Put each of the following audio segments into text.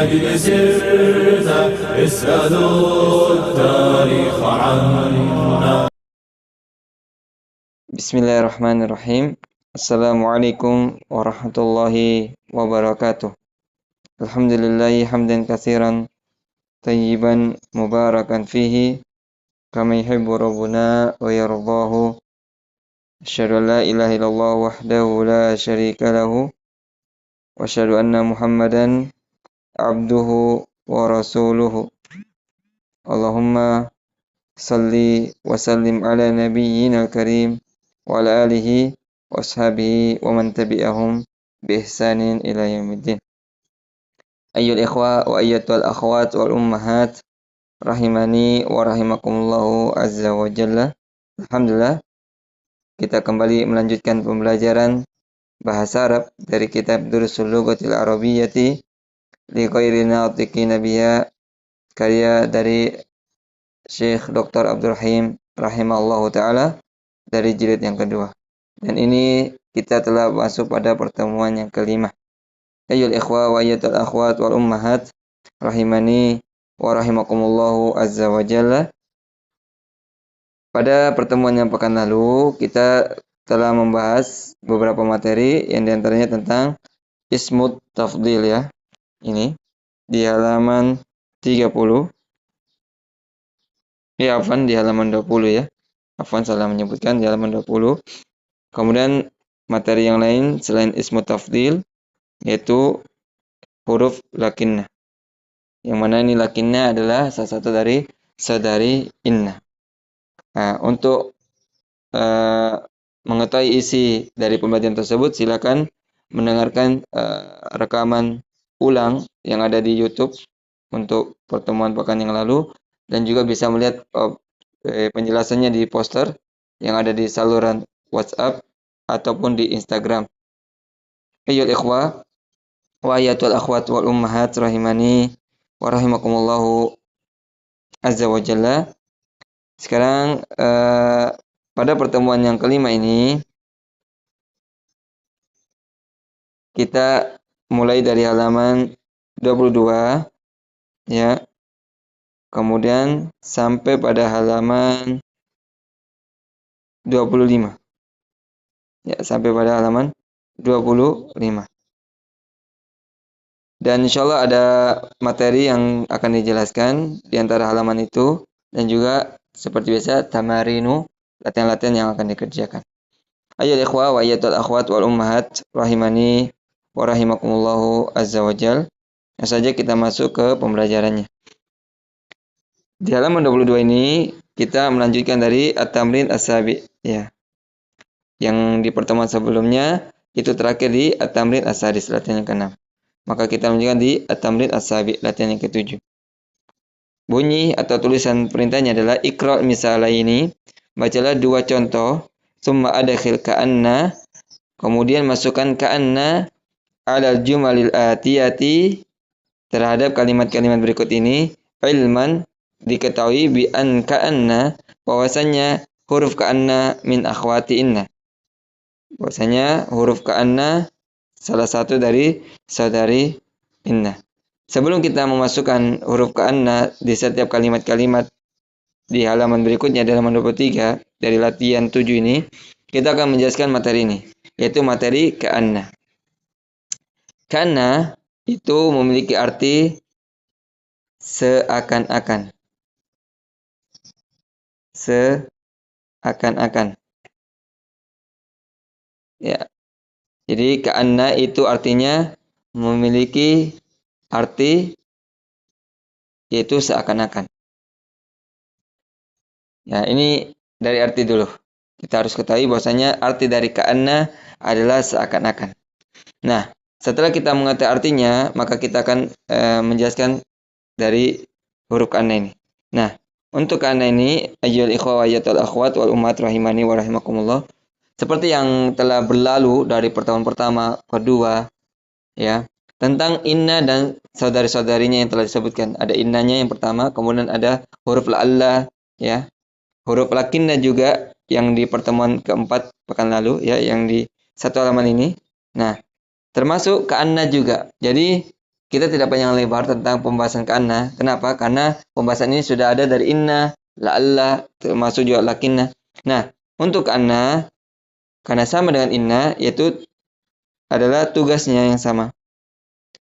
أجل سرت اسألوا التاريخ عنا. Bismillahirrahmanirrahim. Assalamualaikum warahmatullahi wabarakatuh. Alhamdulillahi hamdan katsiran tayyiban mubarakan fihi kama yuhibbu rabbuna wa yardahu. Asyhadu an la ilaha illallah wahdahu la syarika lahu wa asyhadu anna Muhammadan abduhu wa rasuluhu. Allahumma salli wa sallim ala nabiyyina karim wa ala alihi wa ashabihi wa man tabi'ahum bi ihsanin ila yaumiddin. Ayyul ikhwa wa ayyatul akhwat wal ummahat rahimani wa rahimakumullahu azza wa jalla. Alhamdulillah, kita kembali melanjutkan pembelajaran bahasa Arab dari kitab Durusul Lughatil Arabiyyati li ghairi natiqina biha, karya dari Syekh Dr. Abdul Rahim rahimahullahu taala dari jilid yang kedua. Dan ini kita telah masuk pada pertemuan yang kelima. Ayyul ikhwa wa ayyatul akhwat wal ummahat rahimani wa rahimakumullahu azza wa jalla. Pada pertemuan yang pekan lalu kita telah membahas beberapa materi yang diantaranya tentang ismut tafdil ya. Ini di halaman 30. Ya, afwan di halaman 20 ya. Afwan salah menyebutkan di halaman 20. Kemudian materi yang lain selain ismu tafdil yaitu huruf lakinna. Yang mana ini lakinna adalah salah satu dari saudari inna. Nah, untuk mengetahui isi dari pembelajaran tersebut silakan mendengarkan rekaman ulang yang ada di YouTube untuk pertemuan pekan yang lalu, dan juga bisa melihat penjelasannya di poster yang ada di saluran WhatsApp ataupun di Instagram. Ayyul ikhwa wa ayatul akhwat wal ummahat rahimani wa rahimakumullahu azza wa jalla. Sekarang pada pertemuan yang kelima ini kita mulai dari halaman 22 ya. Kemudian sampai pada halaman 25. Ya, sampai pada halaman 25. Dan insyaallah ada materi yang akan dijelaskan di antara halaman itu, dan juga seperti biasa tamarinu, latihan-latihan yang akan dikerjakan. Ayyuhal ikhwa wa ayyatul akhwat wal ummahat rahimani wa rahimakumullahu azza wa jal. Langsung saja kita masuk ke pembelajarannya. Di halaman 22 ini kita melanjutkan dari at-tamrin as-sabi ya. Yang di pertemuan sebelumnya itu terakhir di at-tamrin as-sadis, latihan yang ke-6. Maka kita melanjutkan di at-tamrin as-sabi, latihan yang ke-7. Bunyi atau tulisan perintahnya adalah iqra' misalaini, bacalah dua contoh, summa adkhil ka'anna, kemudian masukkan ka'anna alal jumalil atiyati, terhadap kalimat-kalimat berikut ini, ilman, diketahui bi an ka'anna, bahwasanya huruf ka'anna min akhwati inna. Bahwasanya huruf ka'anna salah satu dari saudari inna. Sebelum kita memasukkan huruf ka'anna di setiap kalimat-kalimat di halaman berikutnya, di halaman 23 dari latihan 7 ini, kita akan menjelaskan materi ini, yaitu materi ka'anna. Ka'anna itu memiliki arti seakan-akan. Seakan-akan. Ya. Jadi ka'anna itu artinya memiliki arti yaitu seakan-akan. Ya, ini dari arti dulu. Kita harus ketahui bahwasanya arti dari ka'anna adalah seakan-akan. Nah, setelah kita mengetahui artinya, maka kita akan menjelaskan dari huruf ka'anna ini. Nah, untuk ka'anna ini, ayyuhal ikhwa wa ayyatul akhwat wal ummahat rahimani wa rahimakumullah, seperti yang telah berlalu dari pertemuan pertama, kedua, ya, tentang inna dan saudari-saudarinya yang telah disebutkan. Ada innanya yang pertama, kemudian ada huruf la'alla, ya, huruf lakinna juga yang di pertemuan keempat pekan lalu, ya, yang di satu halaman ini. Nah, termasuk ka'anna juga. Jadi kita tidak panjang lebar tentang pembahasan ka'anna. Kenapa? Karena pembahasan ini sudah ada dari inna, la'alla, termasuk juga lakinna. Nah, untuk ka'anna, karena sama dengan inna, yaitu adalah tugasnya yang sama.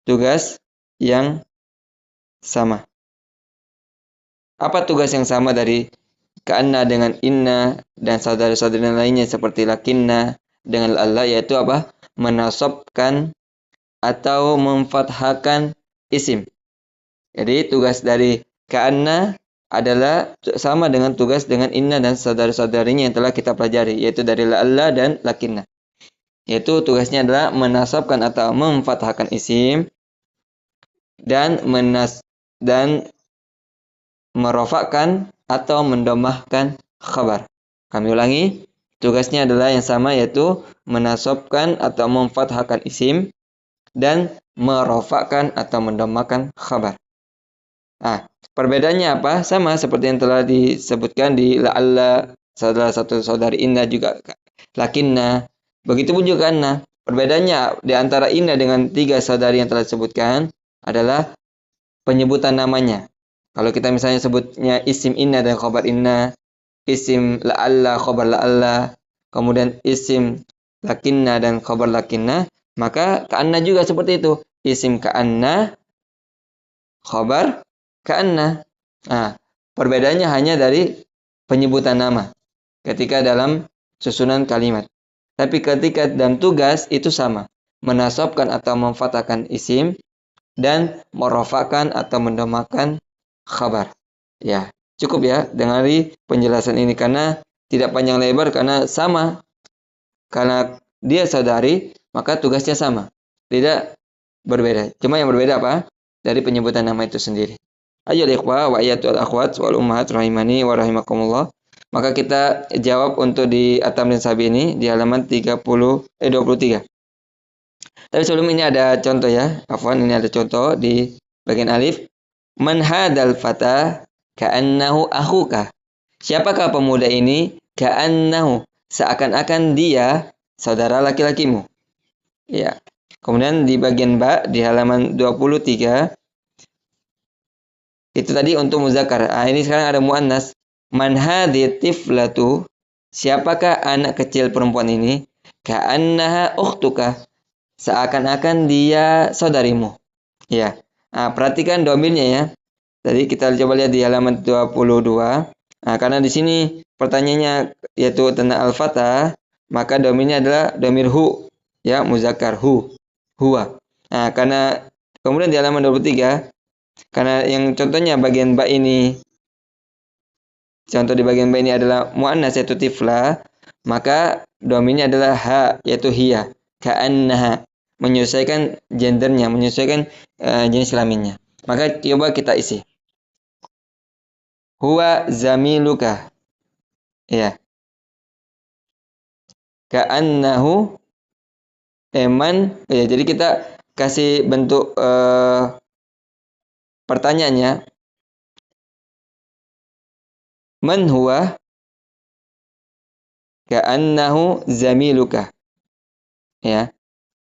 Tugas yang sama. Apa tugas yang sama dari ka'anna dengan inna dan saudara-saudara lainnya seperti lakinna dengan la'alla, yaitu apa? Menasabkan atau memfathahkan isim. Jadi tugas dari ka'anna adalah sama dengan tugas dengan inna dan saudara-saudarinya yang telah kita pelajari, yaitu dari la'alla dan lakinna. Yaitu tugasnya adalah menasabkan atau memfathahkan isim dan merofakkan atau mendomahkan khabar. Kami ulangi, tugasnya adalah yang sama, yaitu menasabkan atau memfathahkan isim dan merofakkan atau mendomahkan khabar. Nah, perbedaannya apa? Sama seperti yang telah disebutkan di la'alla, salah satu saudari inna juga lakinna. Begitupun juga anna. Perbedaannya di antara inna dengan tiga saudari yang telah disebutkan adalah penyebutan namanya. Kalau kita misalnya sebutnya isim inna dan khabar inna, isim la'alla, khabar la'alla, kemudian isim lakinna dan khabar lakinna, maka ka'anna juga seperti itu. Isim ka'anna, khabar ka'anna. Nah, perbedaannya hanya dari penyebutan nama ketika dalam susunan kalimat. Tapi ketika dalam tugas itu sama. Menasabkan atau memfathahkan isim dan merofakkan atau mendomakan khabar. Ya, cukup ya dengari penjelasan ini karena tidak panjang lebar karena sama. Karena dia saudari, maka tugasnya sama. Tidak berbeda. Cuma yang berbeda apa? Dari penyebutan nama itu sendiri. Ayo ikhwah wa ayatul akhwat wal ummahat rahimani wa rahimakumullah. Maka kita jawab untuk di At-Tamrin Sabi ini di halaman 23. Tapi sebelum ini ada contoh ya. Afwan, ini ada contoh di bagian alif. Man hadal fata ka'annahu akhuka. Siapakah pemuda ini? Ka'annahu, seakan-akan dia saudara laki-lakimu. Ya. Kemudian di bagian ba di halaman 23 itu tadi untuk muzakkar. Ini sekarang ada muannas. Man hadhi tiflatu, siapakah anak kecil perempuan ini? Ka'annaha ukhtuka, seakan-akan dia saudarimu. Ya. Nah, perhatikan domirnya ya. Tadi kita coba lihat di halaman 22. Nah, karena di sini pertanyaannya yaitu tentang al-fatah, maka domirnya adalah domir hu, ya, muzakkar hu, huwa. Nah, karena kemudian di halaman 23, karena yang contohnya bagian ba ini, contoh di bagian ba ini adalah muannas yaitu tifla, maka domirnya adalah ha, yaitu hiya, ka'annaha, menyesuaikan gendernya, menyesuaikan jenis kelaminnya. Maka coba kita isi. Huwa zamiluka. Ya. Ka'annahu eman. Ya, jadi kita kasih bentuk pertanyaannya. Man huwa ka'annahu zamiluka. Ya.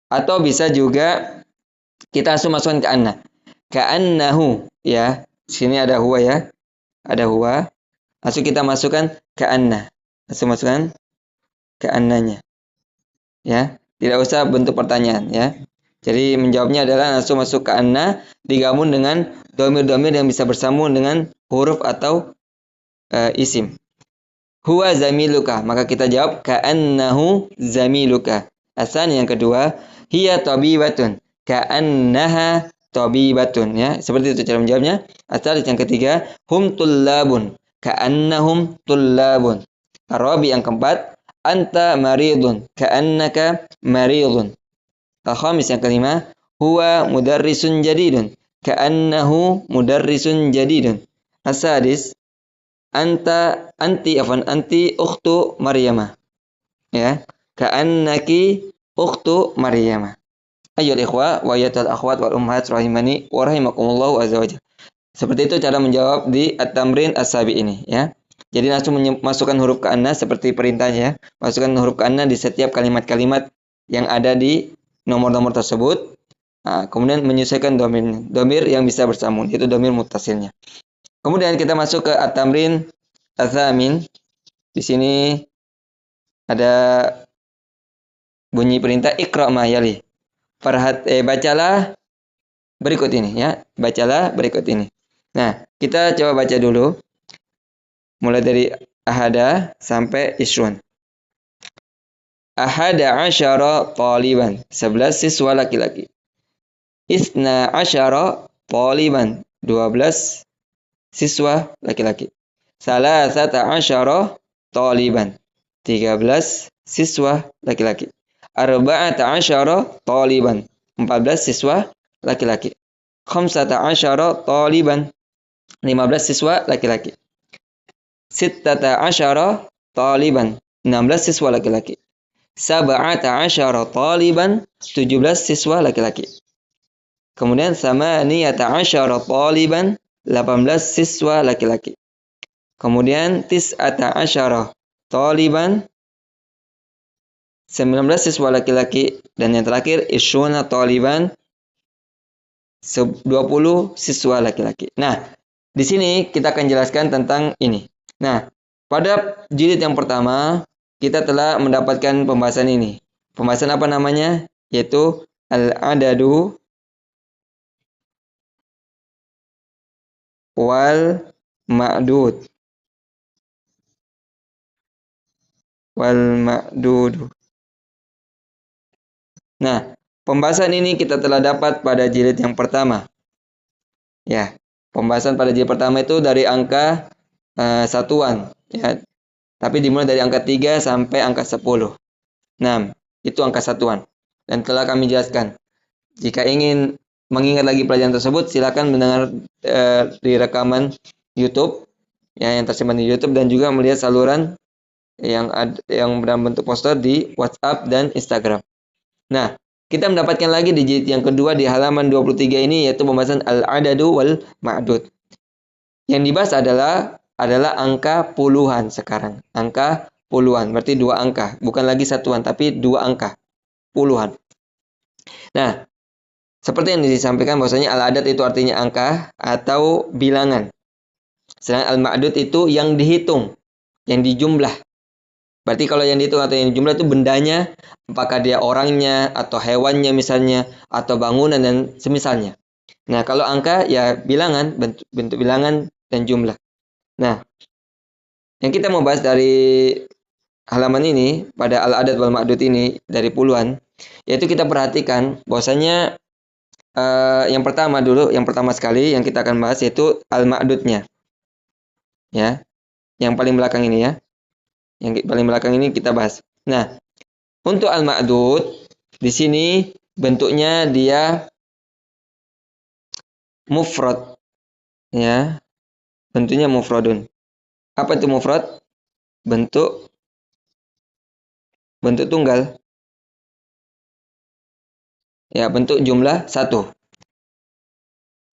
Atau bisa juga kita langsung masukkan ka'anna. Ka'annahu, ya. Sini ada huwa ya. Ada huwa. Langsung kita masukkan ka'anna. Langsung masukkan ka'annanya. Ya, tidak usah bentuk pertanyaan ya. Jadi menjawabnya adalah langsung masuk ka'anna digabung dengan domir-domir yang bisa bersambung dengan huruf atau isim. Huwa zamiluka, maka kita jawab ka'annahu zamiluka. Asan yang kedua, hiya tabibatun, ka'annaha tabibatun, ya. Seperti itu cara menjawabnya. Asal yang ketiga, hum tullabun, ka'annahum tullabun. Arabi yang keempat, anta maridun, ka'annaka maridun. Al-khamis yang kelima, huwa mudarrisun jadidun, ka'annahu mudarrisun jadidun. Asadis, anti ukhtu Maryamah. Ya, ka'annaki ukhtu Maryamah. Ayyuhal ikhwah wa ayatul akhwat wal ummahat rahimani wa rahimakumullah azza wajalla. Seperti itu cara menjawab di At-Tamrin As-Sabi ini ya. Jadi langsung masukkan huruf ka'anna seperti perintahnya. Masukkan huruf ka'anna di setiap kalimat-kalimat yang ada di nomor-nomor tersebut. Nah, kemudian menyesuaikan domirnya. Domir yang bisa bersambung, itu domir muttasilnya. Kemudian kita masuk ke at-tamrin ats-tsamin. Di sini ada bunyi perintah iqra ma yali. Bacalah berikut ini ya. Bacalah berikut ini. Nah, kita coba baca dulu. Mulai dari ahada sampai isrun. Ahada asyara taliban. 11 siswa laki-laki. Isna asyara taliban. 12 siswa laki-laki. Salasata asyara taliban. 13 siswa laki-laki. Arba'ata asyara taliban. 14 siswa laki-laki. Khamsata asyara taliban. 15 siswa laki-laki. Sittata asyara taliban. 16 siswa laki-laki. Sab'ata asyara taliban. 17 siswa laki-laki. Kemudian samaniyata asyara taliban. 18 siswa laki-laki. Kemudian tis'ata asyara taliban. 19 siswa laki-laki. Dan yang terakhir isyuna taliban. 20 siswa laki-laki. Nah, di sini kita akan jelaskan tentang ini. Nah, pada jilid yang pertama kita telah mendapatkan pembahasan ini. Pembahasan apa namanya? Yaitu al-adadu wal ma'dud. Wal ma'dud. Nah, pembahasan ini kita telah dapat pada jilid yang pertama. Ya, pembahasan pada jilid pertama itu dari angka satuan, ya. Tapi dimulai dari angka 3 sampai angka 10. Nah, itu angka satuan. Dan telah kami jelaskan. Jika ingin mengingat lagi pelajaran tersebut, silakan mendengar di rekaman YouTube, ya, yang tersimpan di YouTube, dan juga melihat saluran yang dalam bentuk poster di WhatsApp dan Instagram. Nah, kita mendapatkan lagi di jilid yang kedua di halaman 23 ini, yaitu pembahasan al-adadu wal ma'dud. Yang dibahas adalah angka puluhan sekarang. Angka puluhan, berarti 2 angka. Bukan lagi satuan, tapi 2 angka. Puluhan. Nah, seperti yang disampaikan bahwasanya al-adad itu artinya angka atau bilangan. Sedangkan al-ma'dud itu yang dihitung, yang dijumlah. Berarti kalau yang dihitung atau yang dijumlah itu bendanya, apakah dia orangnya, atau hewannya misalnya, atau bangunan dan semisalnya. Nah, kalau angka ya bilangan, bentuk bilangan dan jumlah. Nah, yang kita mau bahas dari halaman ini, pada al-adad wal ma'dud ini, dari puluhan, yaitu kita perhatikan bahwasanya yang pertama sekali yang kita akan bahas yaitu al-ma'dudnya. Ya. Yang paling belakang ini ya. Yang paling belakang ini kita bahas. Nah, untuk al-ma'dud di sini bentuknya dia mufrad. Ya. Bentuknya mufradun. Apa itu mufrad? Bentuk tunggal. Ya, bentuk jumlah 1.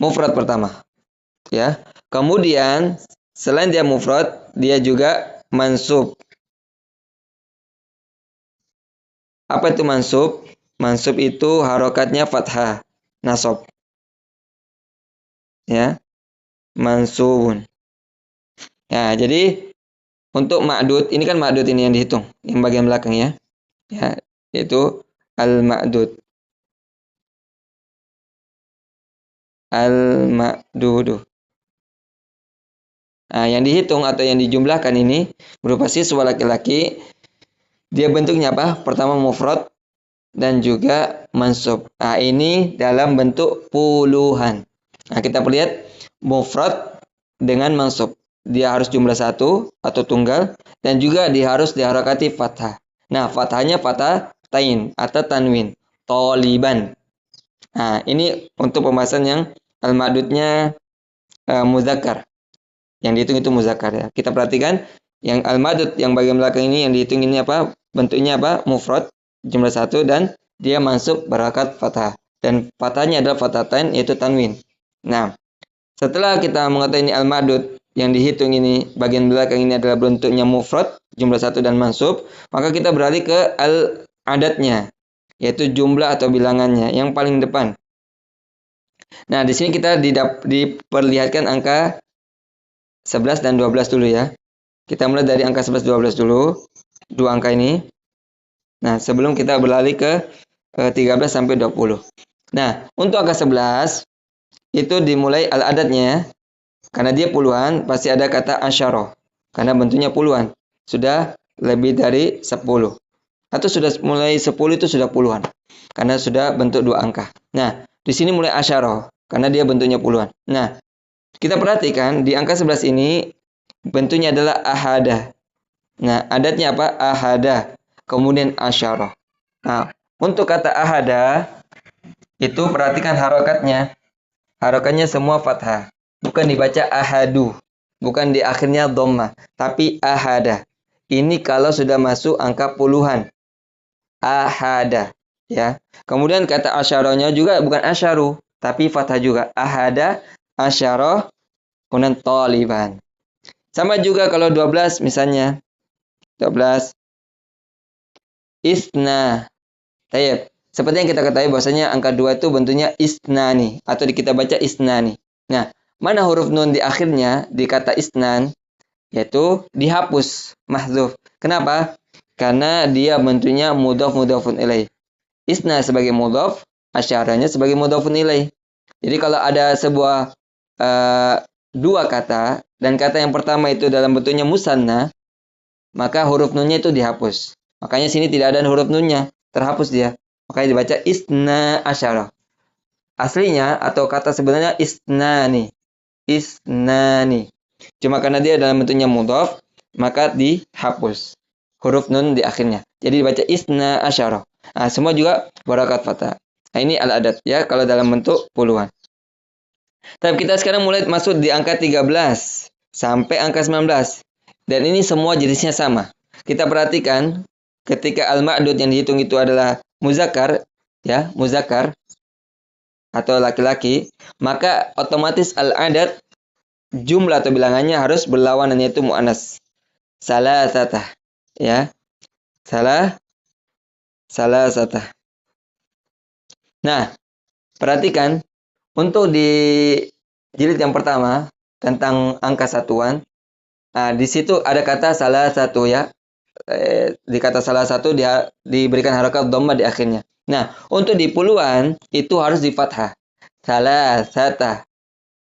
Mufrad pertama. Ya. Kemudian selain dia mufrad, dia juga mansub. Apa itu mansub? Mansub itu harokatnya fathah, nasab. Ya. Mansubun. Ya, jadi untuk ma'dud, ini kan ma'dud ini yang dihitung, yang bagian belakang ya. Ya, yaitu al-ma'dud. Al-ma'dudu. Nah, yang dihitung atau yang dijumlahkan ini berupa siswa laki-laki. Dia bentuknya apa? Pertama mufrad dan juga mansub. Nah, ini dalam bentuk puluhan. Nah, kita lihat mufrad dengan mansub. Dia harus jumlah 1 atau tunggal dan juga dia harus diharokati fathah. Nah, fathahnya fathah tain atau tanwin. Toliban. Nah, ini untuk pembahasan yang al-ma'dudnya muzakkar. Yang dihitung itu muzakkar ya. Kita perhatikan yang al-ma'dud yang bagian belakang ini yang dihitung ini apa? Bentuknya apa? Mufrad, jumlah 1 dan dia mansub berharokat fathah. Dan fathahnya adalah fathatain yaitu tanwin. Nah, setelah kita mengetahui ini al-ma'dud yang dihitung ini bagian belakang ini adalah bentuknya mufrad, jumlah 1 dan mansub, maka kita beralih ke al-adadnya, yaitu jumlah atau bilangannya yang paling depan. Nah, di sini kita diperlihatkan angka 11 dan 12 dulu ya. Kita mulai dari angka 11 12 dulu. Dua angka ini. Nah, sebelum kita beralih ke 13 sampai 20. Nah, untuk angka 11 itu dimulai al-adatnya karena dia puluhan pasti ada kata asyarah. Karena bentuknya puluhan. Sudah lebih dari 10. Atau sudah mulai 10 itu sudah puluhan. Karena sudah bentuk dua angka. Nah, di sini mulai asyarah karena dia bentuknya puluhan. Nah, kita perhatikan di angka 11 ini bentuknya adalah ahada. Nah, adatnya apa? Ahada. Kemudian asyarah. Nah, untuk kata ahada itu perhatikan harokatnya. Harokatnya semua fathah. Bukan dibaca ahadu. Bukan di akhirnya dhammah. Tapi ahada. Ini kalau sudah masuk angka puluhan. Ahada. Ya. Kemudian kata asyarahnya juga bukan asyaru. Tapi fathah juga. Ahada, asyarah, kemudian taliban. Sama juga kalau 12 misalnya. 12. Isna. Tayyib. Seperti yang kita ketahui bahwasanya angka 2 itu bentuknya isnani atau kita baca isnani. Nah, mana huruf nun di akhirnya di kata isnan yaitu dihapus, mahdzuf. Kenapa? Karena dia bentuknya mudhaf mudhafun ilaih. Isna sebagai mudhaf, asyaranya sebagai mudhafun ilaih. Jadi kalau ada sebuah dua kata dan kata yang pertama itu dalam bentuknya musanna, maka huruf nunnya itu dihapus. Makanya sini tidak ada huruf nunnya, terhapus dia. Makanya dibaca isna asyara. Aslinya atau kata sebenarnya isnani. Isnani. Cuma karena dia dalam bentuknya mudhaf, maka dihapus huruf nun di akhirnya. Jadi dibaca isna asyara. Nah, semua juga barakat fathah. Nah, ini al-adat ya kalau dalam bentuk puluhan. Tapi kita sekarang mulai masuk di angka 13 sampai angka 19. Dan ini semua jenisnya sama. Kita perhatikan ketika al-ma'dud yang dihitung itu adalah muzakkar, ya, muzakkar atau laki-laki, maka otomatis al-adad jumlah atau bilangannya harus berlawanan yaitu muannas. Salasatah, ya. Salasatah. Nah, perhatikan untuk di jilid yang pertama tentang angka satuan, nah, di situ ada kata salah satu ya. Di kata salah satu dia diberikan harakat dhamma di akhirnya. Nah, untuk di puluhan itu harus di fathah. Salah sata.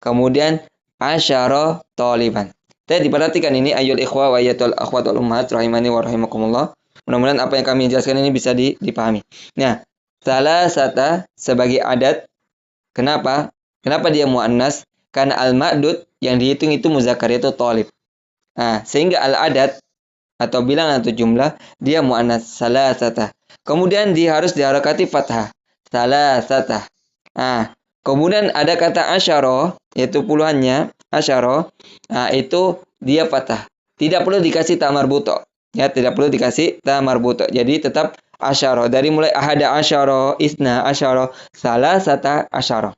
Kemudian asyara taliban. Jadi diperhatikan ini ayul ikhwa wa ayatul akhwat wal ummahat rahimani wa rahimakumullah. Mudah-mudahan apa yang kami jelaskan ini bisa dipahami. Nah, salah sata sebagai adat. Kenapa? Kenapa dia muannas? Karena al-ma'dud yang dihitung itu muzakkar itu talib. Nah, sehingga al-adat atau bilangan atau jumlah dia muannas salasatah. Kemudian dia harus diharakati fathah. Salasatah. Nah, kemudian ada kata asyara yaitu puluhannya asyara. Nah, itu dia fathah. Tidak perlu dikasih ta marbuto. Ya, tidak perlu dikasih ta marbuto. Jadi tetap asyara. Dari mulai ahada asyara, isna asyara, salasata asyara.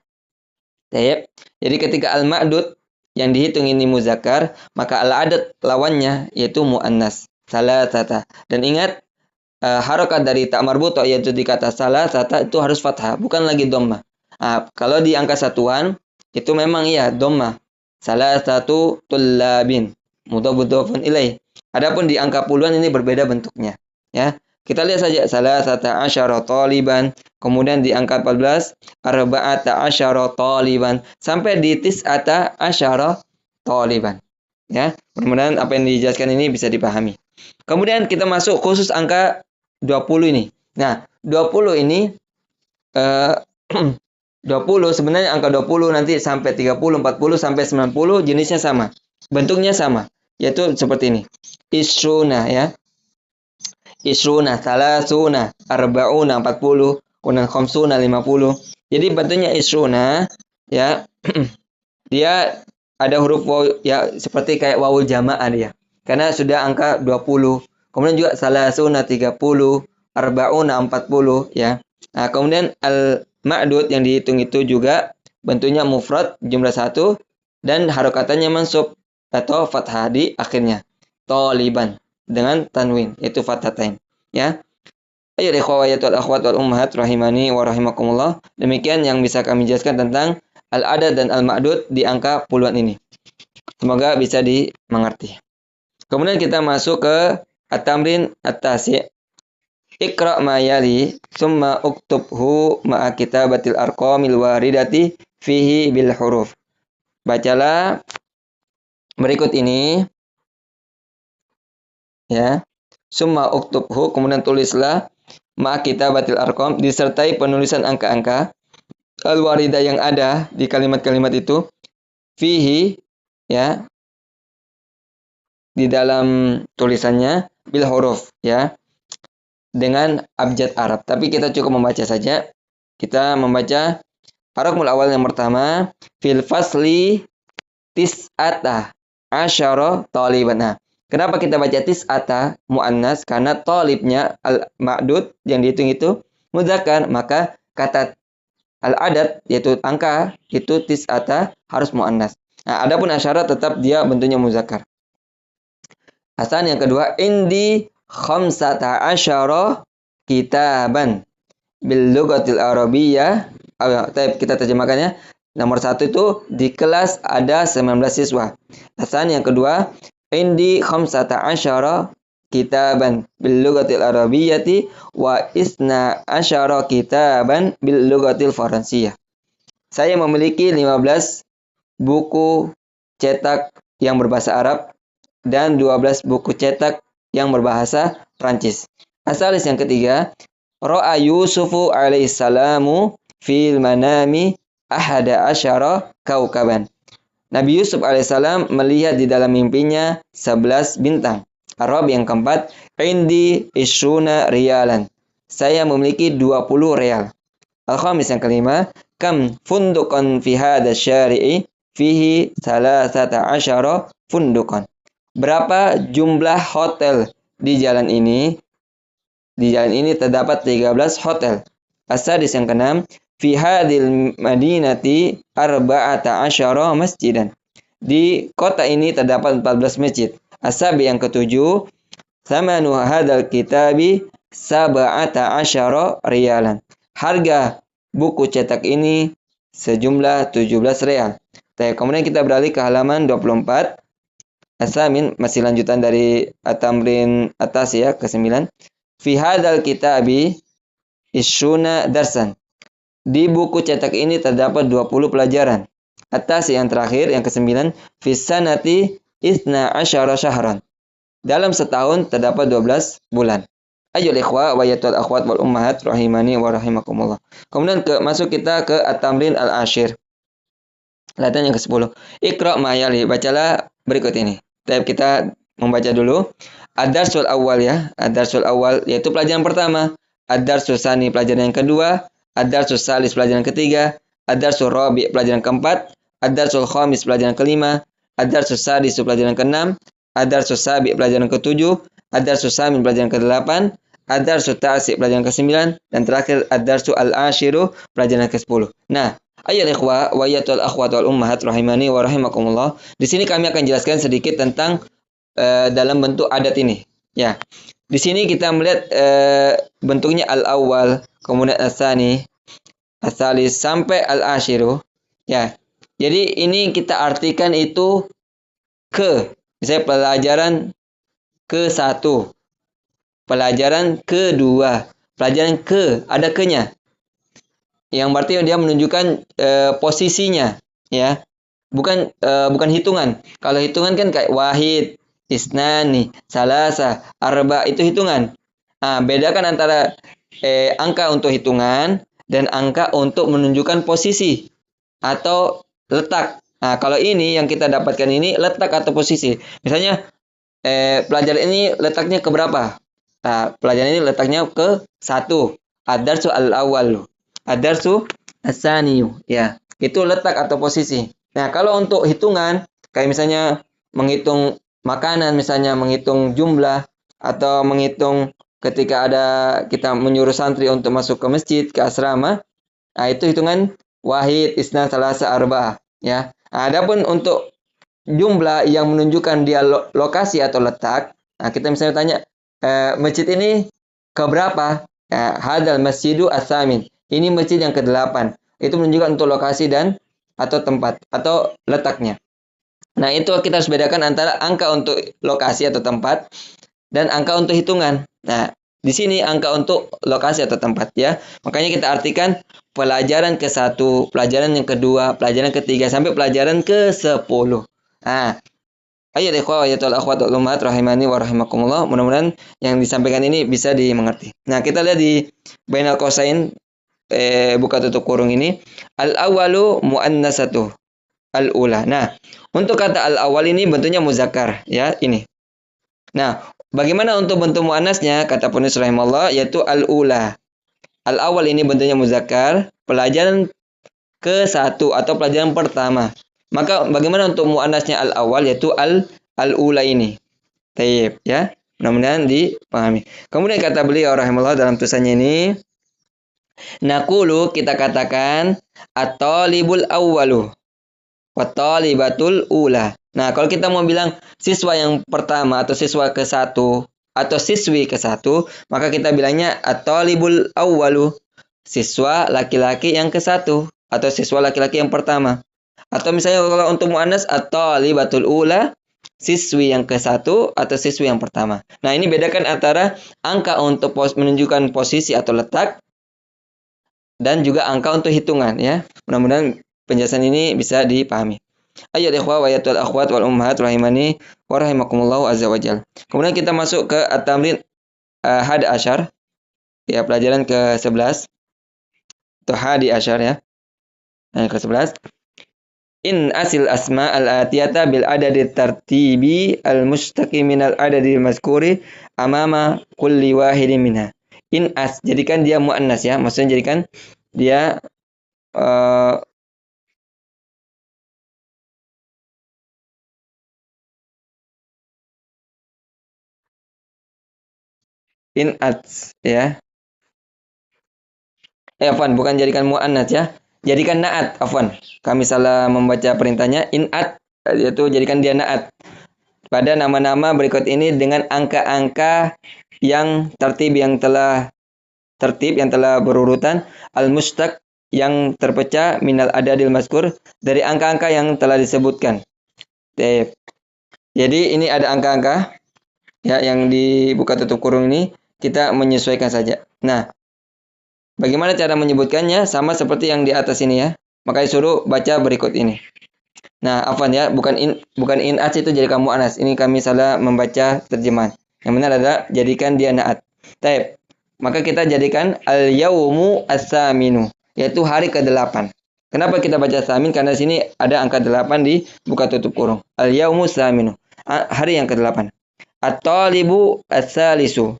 Jadi ketika al-ma'dud yang dihitung ini muzakkar, maka al-adat lawannya yaitu muannas, salasata. Dan ingat harokat dari ta marbuto yaitu di kata salasata itu harus fathah, bukan lagi dhammah. Kalau di angka satuan itu memang iya dhammah. Salasatu tullabin, mudhafun ilaih. Adapun di angka puluhan ini berbeda bentuknya, ya. Kita lihat saja salasata asyara taliban, kemudian di angka 14 arba'ata asyara taliban sampai di tis'ata asyara taliban. Ya, mudah-mudahan apa yang dijelaskan ini bisa dipahami. Kemudian kita masuk khusus angka 20 ini. Nah, 20 ini 20 sebenarnya angka 20 nanti sampai 30, 40 sampai 90 jenisnya sama. Bentuknya sama, yaitu seperti ini. Isruna ya. Isruna, salasuna, arba'una, 40, kemudian khamsuna, 50. Jadi bentuknya isruna, ya, dia ada huruf waw, ya, seperti kayak wawul jamaah dia. Karena sudah angka 20. Kemudian juga salasuna, 30, arba'una, 40, ya. Nah, kemudian al-ma'dud yang dihitung itu juga bentuknya mufrad, jumlah 1, dan harokatannya mansub atau fathah di akhirnya. Taliban. Dengan tanwin yaitu fathatain ya. Ayo ikhwatul akhwat wal ummahat rahimani wa rahimakumullah. Demikian yang bisa kami jelaskan tentang al-adad dan al-ma'dud di angka puluhan ini. Semoga bisa dimengerti. Kemudian kita masuk ke at-tamrin at-tasi'. Iqra' ma yali summa uktubhu ma'a kitabatil arqamil waridati fihi bil huruf. Bacalah berikut ini ya. Summa uktubhu, kemudian tulislah ma'a kitabatil arqam, disertai penulisan angka-angka al-waridah yang ada di kalimat-kalimat itu fihi ya, di dalam tulisannya bil huruf ya, dengan abjad Arab. Tapi kita cukup membaca saja. Kita membaca harokul awal yang pertama, fil fasli tis'ata asyara taliban. Nah, kenapa kita baca tis'ata muannas? Karena talibnya al-ma'dud yang dihitung itu mudzakkar, maka kata al-adad yaitu angka itu tis'ata harus muannas. Nah, adapun asyara tetap dia bentuknya muzakkar. Hasan yang kedua, indi khamsata asyara kitaban bil lughatil arabiyyah. Kita terjemahkannya. Nomor 1 itu di kelas ada 19 siswa. Hasan yang kedua, indi khamsata asyara kitaban bil lughatil arabiyyati wa isna asyara kitaban bil lughatil faransiyah. Saya memiliki 15 buku cetak yang berbahasa Arab dan 12 buku cetak yang berbahasa Prancis. Asalis yang ketiga, Ra'a Yusufu alaihissalamu fil manami ahada asyara kaukaban. Nabi Yusuf alaihissalam melihat di dalam mimpinya 11 bintang. Arab yang keempat, indi isyuna rialan. Saya memiliki 20 real. Al-khamis yang kelima, kam fundukan fi hadha syari'i fihi salasata asyara fundukan. Berapa jumlah hotel di jalan ini? Di jalan ini terdapat 13 hotel. As-sadis yang keenam, fi hadhil madinati arba'ata asyara masjidan. Di kota ini terdapat 14 masjid. As-sabi yang ketujuh, thamanu hadzal kitabi sab'ata asyara rialan. Harga buku cetak ini sejumlah 17 real. Kemudian kita beralih ke halaman 24. Asamin, masih lanjutan dari at-tamrin atas ya, ke-9. Fi hadzal kitabi isyuna darsan. Di buku cetak ini terdapat 20 pelajaran. Atas yang terakhir, yang ke-9. Fi sanati isna asyara syahran. Dalam setahun terdapat 12 bulan. Ayyul ikhwa wa yatul akhwat wal ummahat rahimani wa rahimakumullah. Kemudian masuk kita ke at-tamrin al-ashir. Latihan yang ke-10. Iqra' ma yali, bacalah berikut ini. Kita membaca dulu. Ad-darsul awal ya. Ad-darsul awal yaitu pelajaran pertama. Ad-darsul tsani pelajaran yang kedua. Ad-darsul salis pelajaran ketiga. Ad-darsul rabi pelajaran keempat. Ad-darsul khamis pelajaran kelima. Ad-darsul sadis pelajaran keenam. Ad-darsul sabi pelajaran ketujuh. Ad-darsul samin pelajaran ke-8. Ad-darsul ta'si pelajaran ke-9. Dan terakhir ad-darsul al-ashiru pelajaran ke-10. Nah, ayyuhal ikhwa wa yatul akhwat wal ummahat rahimani wa rahimakumullah. Di sini kami akan jelaskan sedikit tentang dalam bentuk adat ini. Ya. Di sini kita melihat bentuknya al-awwal, kemudian as-tsani, as-tsalis sampai al-ashiru. Ya. Jadi ini kita artikan itu ke. Misalnya pelajaran ke-1. Pelajaran ke-2. Pelajaran ke, ada ke-nya. Yang berarti dia menunjukkan posisinya, ya, bukan hitungan. Kalau hitungan kan kayak wahid, isnani, salasa, arba, itu hitungan. Nah, bedakan antara angka untuk hitungan dan angka untuk menunjukkan posisi atau letak. Nah, kalau ini yang kita dapatkan ini letak atau posisi. Misalnya pelajaran ini letaknya ke berapa? Nah, pelajaran ini letaknya ke 1. Ad-darsu al-awwal. Ad-darsu as-saniyu, ya. Itu letak atau posisi. Nah, kalau untuk hitungan, kayak misalnya menghitung makanan, misalnya menghitung jumlah, atau menghitung ketika kita menyuruh santri untuk masuk ke masjid, ke asrama, nah itu hitungan wahid, isna, salasa, arba, ya. Nah, adapun untuk jumlah yang menunjukkan dia lokasi atau letak, nah kita misalnya tanya, masjid ini keberapa? Hadal masjidu as-samin. Ini masjid yang ke-8. Itu menunjukkan untuk lokasi dan atau tempat atau letaknya. Nah, itu kita harus bedakan antara angka untuk lokasi atau tempat dan angka untuk hitungan. Nah, di sini angka untuk lokasi atau tempat ya. Makanya kita artikan pelajaran ke-1, pelajaran yang kedua, pelajaran ketiga sampai pelajaran ke-10. Nah, ayo ikhwah ya akhwat ummahat rahimani wa rahimakumullah. Mudah-mudahan yang disampaikan ini bisa dimengerti. Nah, kita lihat di bainal qausain buka tutup kurung ini, al-awwalu muannasatuh al-ula. Nah, untuk kata al-awwal ini bentuknya muzakkar ya, ini. Nah, bagaimana untuk bentuk muannasnya? Kata penulis rahimahullah yaitu al-ula. Al-awwal ini bentuknya muzakkar, pelajaran ke-1 atau pelajaran pertama. Maka bagaimana untuk muannasnya al-awwal yaitu al-ula ini. Taib ya. Mudah-mudahan dipahami. Kemudian kata beliau rahimahullah dalam tulisannya ini, naqulu kita katakan at-talibul awwalu wa talibatul ula. Nah, kalau kita mau bilang siswa yang pertama atau siswa ke-1 atau siswi ke-1, maka kita bilangnya at-talibul awwalu, siswa laki-laki yang ke-1 atau siswa laki-laki yang pertama. Atau misalnya kalau untuk muannas at-talibatul ula, siswi yang ke-1 atau siswi yang pertama. Nah, ini bedakan antara angka untuk menunjukkan posisi atau letak dan juga angka untuk hitungan ya. Mudah-mudahan penjelasan ini bisa dipahami. Ayo ikhwah wa yatul akhwat wal ummahat rahimani wa rahimakumullah azza wajal. Kemudian kita masuk ke at-tamrin hadi asyar. Ya, pelajaran ke-11 atau hadi asyar ya. Yang ke-11. In asil asma al-atiyata bil adadi tartibi al-mustaqi minal adadi al-mazkuri amama kulli wahidin minha. In as, jadikan dia muannas ya. Maksudnya jadikan dia in as ya. Afwan, bukan jadikan muannas ya. Jadikan naat, afwan. Kami salah membaca perintahnya. In at, yaitu jadikan dia naat pada nama-nama berikut ini dengan angka-angka yang tertib, yang telah berurutan, al-mustaq yang terpecah, minal adadil mazkur dari angka-angka yang telah disebutkan. Jadi ini ada angka-angka ya yang dibuka tutup kurung ini, kita menyesuaikan saja. Nah, bagaimana cara menyebutkannya? Sama seperti yang di atas ini ya. Maka disuruh baca berikut ini. Nah, afwan ya, bukan in at itu jadikan muannas. Ini kami salah membaca terjemahan. Yang benar adalah jadikan dia naat. Taib. Maka kita jadikan al-yaumu as-saminu, yaitu hari ke-8. Kenapa kita baca samin? Karena di sini ada angka 8 di buka tutup kurung. Al-yaumu saminu, hari yang ke-8. At-talibu as-salisu,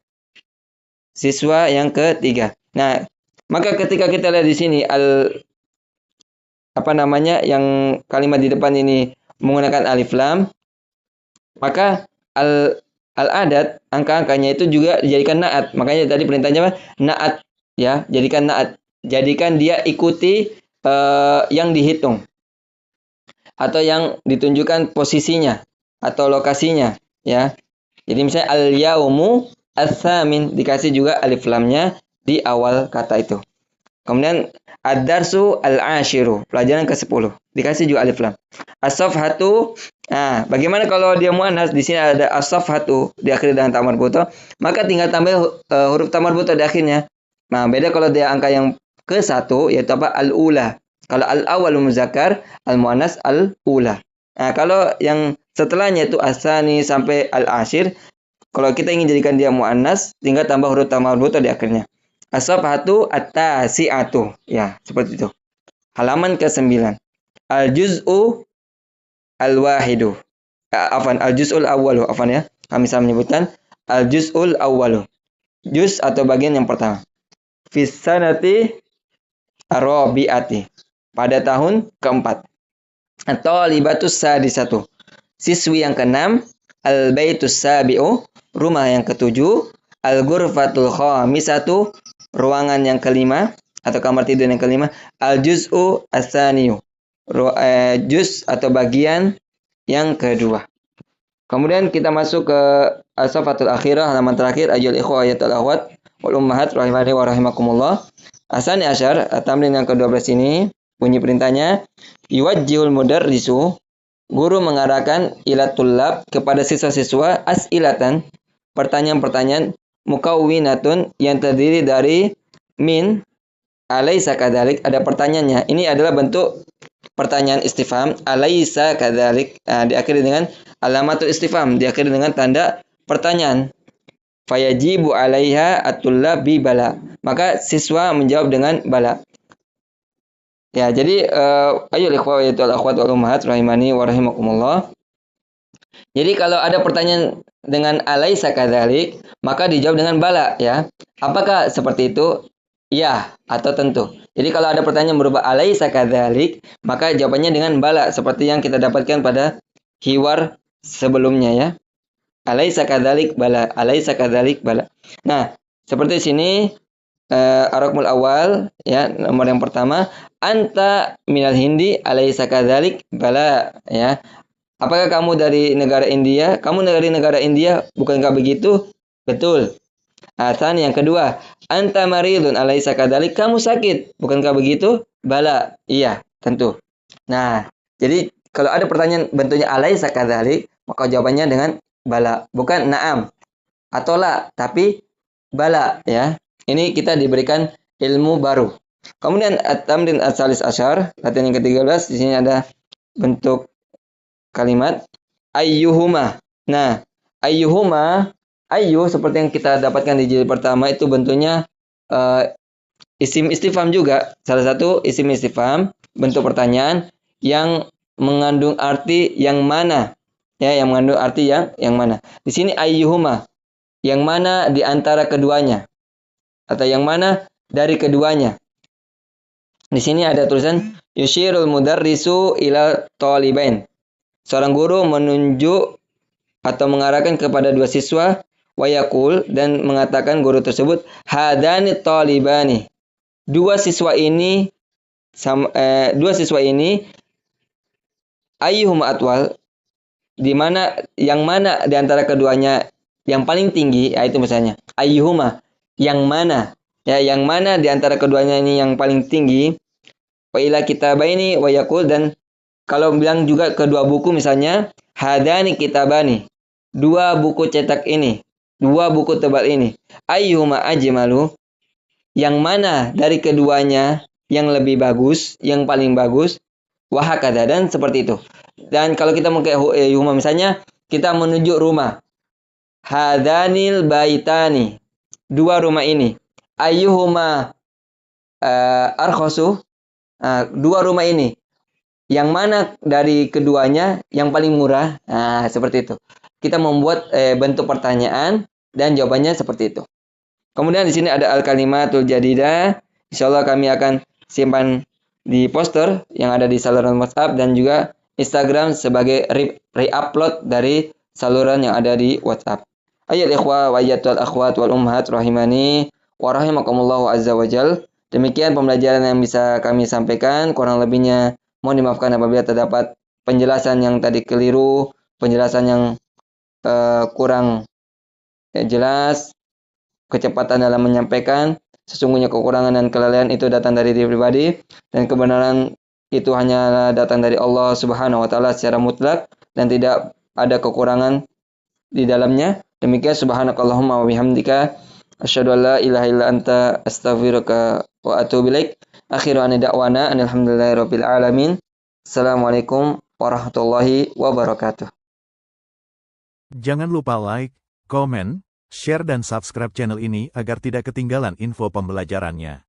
siswa yang ke-3. Nah, maka ketika kita lihat di sini yang kalimat di depan ini menggunakan alif lam, maka al-adad, angka-angkanya itu juga dijadikan naat. Makanya tadi perintahnya apa? Naat ya, jadikan naat. Jadikan dia ikuti yang dihitung atau yang ditunjukkan posisinya atau lokasinya ya. Jadi misalnya al-yaumu as-samin, dikasih juga alif lamnya di awal kata itu. Kemudian ad-darsu al-ashiru, pelajaran ke-10, dikasih juga alif lam. As-safhatu, nah, bagaimana kalau dia muannas? Di sini ada as-safhatu diakhiri dengan ta marbuthah, maka tinggal tambah huruf ta marbuthah di akhirnya. Nah, beda kalau dia angka yang ke-1 yaitu apa? Al-ula. Kalau al-awwal muzakkar, al-muannas al-ula. Nah, kalau yang setelahnya itu asani sampai al-ashir, kalau kita ingin jadikan dia muannas, tinggal tambah huruf ta marbuthah di akhirnya. As-safhatu at-tasi'atu. Ya, seperti itu. Halaman ke-9. Al-juz'u al-wahidu. Al-juz'ul awwalu. Ya. Kami salah menyebutkan al-juz'ul awwalu. Juz atau bagian yang pertama. Fis sanati ar-rabi'ati. Pada tahun ke-4. At-talibatus sadisatu. Siswi yang ke-6. Al-baitus sabi'u. Rumah yang ke-7. Al-ghurfatul khamisatu. Ruangan yang ke-5 atau kamar tidur yang ke-5. Al-juz'u as-saniyu, juz atau bagian yang kedua. Kemudian kita masuk ke as-safatul akhirah, halaman terakhir. Ayyuhal ikhwah ayatul akhwat wal ummahat rahimani wa rahimakumullah. Asani asyar, tamrin yang ke-12 ini Bunyi perintahnya, yuwajjihul mudarrisu, guru mengarahkan ila tullab kepada siswa-siswa as'ilatan, pertanyaan-pertanyaan mukawwinatun yang terdiri dari min alaisa kadzalik, ada pertanyaannya. Ini adalah bentuk pertanyaan istifham, alaisa kadzalik, diakhiri dengan alamatul istifham, diakhiri dengan tanda pertanyaan. Fayajibu alaiha at-tullab bi bala. Maka siswa menjawab dengan bala. Ya, jadi ayo ikhwah wal akhwat wal ummahat rahimani wa rahimakumullah. Jadi kalau ada pertanyaan dengan alaisa kadzalik, maka dijawab dengan bala ya. Apakah seperti itu? Ya atau tentu. Jadi kalau ada pertanyaan berupa alaisa kadzalik, maka jawabannya dengan bala seperti yang kita dapatkan pada hiwar sebelumnya ya. Alaisa kadzalik bala, alaisa kadzalik bala. Nah, seperti sini ar-raqmul awal ya, nomor yang pertama, anta minal hindi alaisa kadzalik bala ya. Apakah kamu dari negara India? Kamu dari negara India, bukankah begitu? Betul. Asan yang kedua, anta maridun alaisa kadzalik, kamu sakit, bukankah begitu? Bala. Iya, tentu. Nah, jadi kalau ada pertanyaan bentuknya alaisa kadzalik, maka jawabannya dengan bala, bukan na'am atau la, tapi bala ya. Ini kita diberikan ilmu baru. Kemudian at-tamrin as-salis asyar, latihan yang ke-13, di sini ada bentuk kalimat ayyuhuma. Nah, ayyuhuma, ayyu seperti yang kita dapatkan di jilid pertama itu bentuknya isim istifham juga. Salah satu isim istifham, bentuk pertanyaan yang mengandung arti yang mana. Ya, yang mengandung arti yang mana. Di sini ayyuhuma, yang mana di antara keduanya atau yang mana dari keduanya. Di sini ada tulisan yushirul mudarrisu ila talibain. Seorang guru menunjuk atau mengarahkan kepada dua siswa, wayakul, dan mengatakan guru tersebut, hadani talibani. Dua siswa ini ayyuhuma atwal, di mana yang mana di antara keduanya yang paling tinggi, itu misalnya ayyuhuma, yang mana ya, yang mana di antara keduanya ini yang paling tinggi. Wa ila kitabaini wa yaqul, dan kalau bilang juga kedua buku misalnya hadani kitabani, dua buku cetak ini, dua buku tebal ini, ayyuhuma ajmalu, yang mana dari keduanya yang lebih bagus, yang paling bagus, wa hakadha, dan seperti itu. Dan kalau kita mau kayak ayyuhuma, misalnya kita menuju rumah, hadanil baitani, dua rumah ini, ayyuhuma arkhosu, dua rumah ini, yang mana dari keduanya yang paling murah. Nah, seperti itu. Kita membuat bentuk pertanyaan dan jawabannya seperti itu. Kemudian di sini ada al-kalimatul jadidah. Insyaallah kami akan simpan di poster yang ada di saluran WhatsApp dan juga Instagram sebagai re-upload dari saluran yang ada di WhatsApp. Ayyuhal ikhwah wa ayyatuhal akhwat wal ummahat rahimani wa rahimakumullah azza wajal. Demikian pembelajaran yang bisa kami sampaikan. Kurang lebihnya mohon dimaafkan apabila terdapat penjelasan yang tadi keliru, penjelasan yang kurang jelas, kecepatan dalam menyampaikan. Sesungguhnya kekurangan dan kelalaian itu datang dari diri pribadi, dan kebenaran itu hanya datang dari Allah Subhanahu wa taala secara mutlak dan tidak ada kekurangan di dalamnya. Demikian subhanakallahumma wa bihamdika asyhadu an la ilaha illa anta astaghfiruka wa atubu ilaik. Akhiru an da'wana alhamdulillahirabbil alamin. Assalamualaikum warahmatullahi wabarakatuh. Jangan lupa like, komen, share dan subscribe channel ini agar tidak ketinggalan info pembelajarannya.